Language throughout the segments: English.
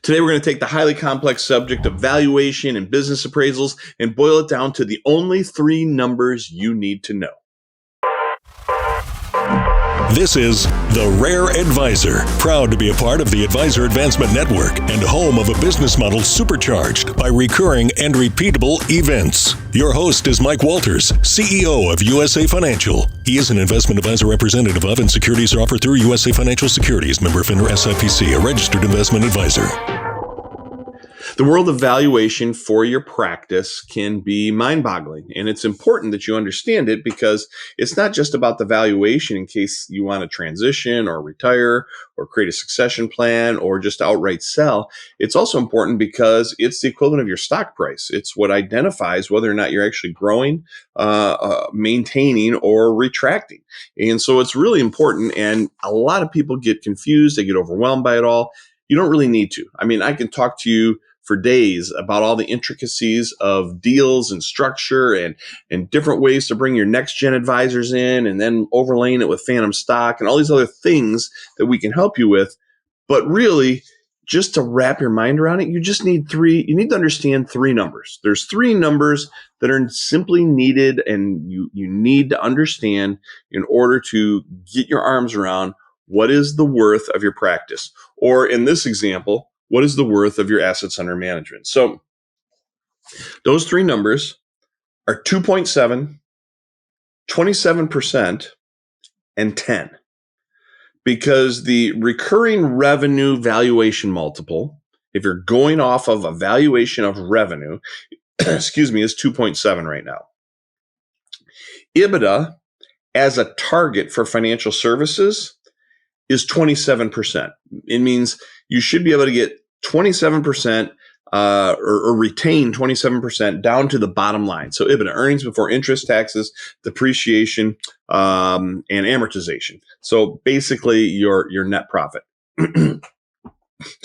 Today, we're going to take the highly complex subject of valuation and business appraisals and boil it down to the only three numbers you need to know. This is The Rare Advisor, proud to be a part of the Advisor Advancement Network and home of a business model supercharged by recurring and repeatable events. Your host is Mike Walters, CEO of USA Financial. He is an investment advisor representative of, and securities are offered through USA Financial Securities, member FINRA SIPC, a registered investment advisor. The world of valuation for your practice can be mind-boggling, and it's important that you understand it because it's not just about the valuation in case you want to transition or retire or create a succession plan or just outright sell. It's also important because it's the equivalent of your stock price. It's what identifies whether or not you're actually growing, maintaining, or retracting. And so it's really important, and a lot of people get confused. They get overwhelmed by it all. You don't really need to. I mean, I can talk to you for days about all the intricacies of deals and structure and different ways to bring your next gen advisors in and then overlaying it with phantom stock and all these other things that we can help you with. But really, just to wrap your mind around it, you need to understand three numbers. There's three numbers that are simply needed and you need to understand in order to get your arms around what is the worth of your practice. Or in this example, what is the worth of your assets under management? So those three numbers are 2.7, 27%, and 10. Because the recurring revenue valuation multiple, if you're going off of a valuation of revenue, is 2.7 right now. EBITDA as a target for financial services is 27%. It means you should be able to get 27% or retain 27% down to the bottom line. So EBITDA, earnings before interest, taxes, depreciation, and amortization. So basically your net profit. So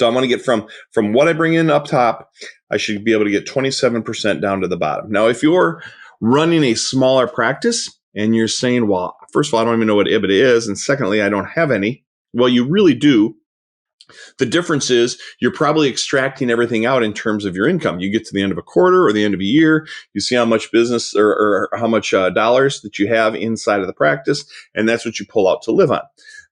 I want to get from what I bring in up top, I should be able to get 27% down to the bottom. Now, if you're running a smaller practice and you're saying, well, first of all, I don't even know what EBITDA is. And secondly, I don't have any. Well, you really do. The difference is you're probably extracting everything out in terms of your income. You get to the end of a quarter or the end of a year, you see how much business or how much dollars that you have inside of the practice, and that's what you pull out to live on.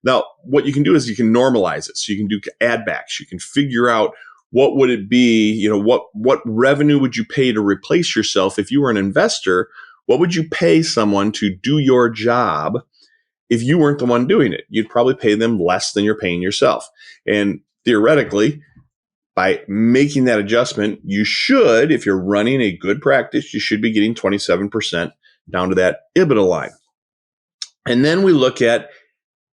Now, what you can do is you can normalize it. So you can do add backs. You can figure out what would it be, what revenue would you pay to replace yourself if you were an investor? What would you pay someone to do your job if you weren't the one doing it? You'd probably pay them less than you're paying yourself. And theoretically, by making that adjustment, you should, if you're running a good practice, you should be getting 27% down to that EBITDA line. And then we look at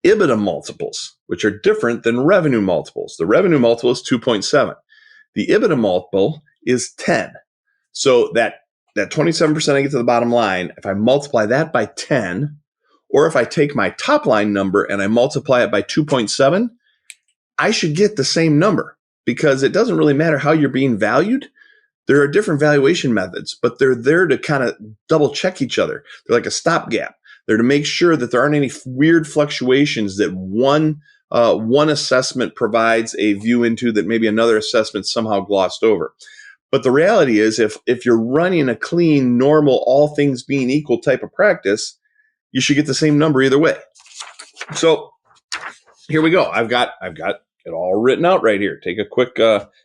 EBITDA multiples, which are different than revenue multiples. The revenue multiple is 2.7. The EBITDA multiple is 10. So that 27% I get to the bottom line, if I multiply that by 10, or if I take my top line number and I multiply it by 2.7, I should get the same number because it doesn't really matter how you're being valued. There are different valuation methods, but they're there to kind of double check each other. They're like a stopgap. They're to make sure that there aren't any weird fluctuations that one assessment provides a view into that maybe another assessment somehow glossed over. But the reality is if you're running a clean, normal, all things being equal type of practice, you should get the same number either way. So here we go. I've got it all written out right here. Take a quick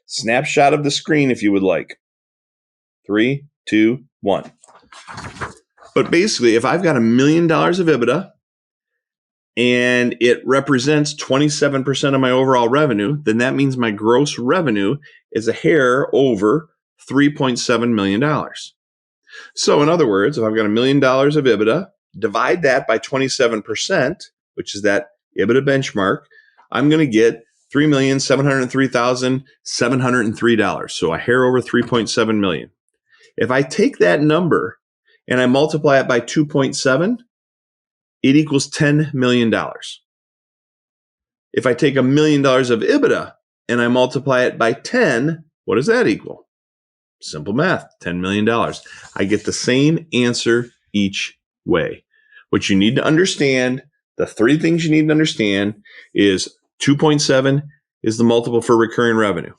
snapshot of the screen if you would like. 3, 2, 1. But basically, if I've got $1 million of EBITDA and it represents 27% of my overall revenue, then that means my gross revenue is a hair over $3.7 million. So in other words, if I've got $1 million of EBITDA, divide that by 27%, which is that EBITDA benchmark, I'm going to get $3,703,703. So a hair over 3.7 million. If I take that number and I multiply it by 2.7, it equals $10 million. If I take $1 million of EBITDA and I multiply it by 10, what does that equal? Simple math, $10 million. I get the same answer each way. What you need to understand, the three things you need to understand is 2.7 is the multiple for recurring revenue.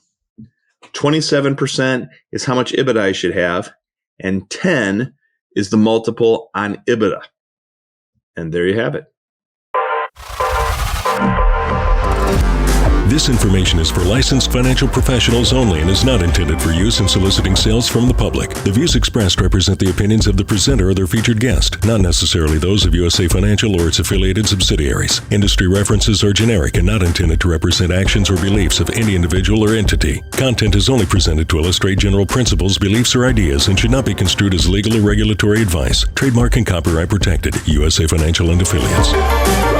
27% is how much EBITDA I should have, and 10 is the multiple on EBITDA. And there you have it. This information is for licensed financial professionals only and is not intended for use in soliciting sales from the public. The views expressed represent the opinions of the presenter or their featured guest, not necessarily those of USA Financial or its affiliated subsidiaries. Industry references are generic and not intended to represent actions or beliefs of any individual or entity. Content is only presented to illustrate general principles, beliefs, or ideas and should not be construed as legal or regulatory advice. Trademark and copyright protected. USA Financial and Affiliates.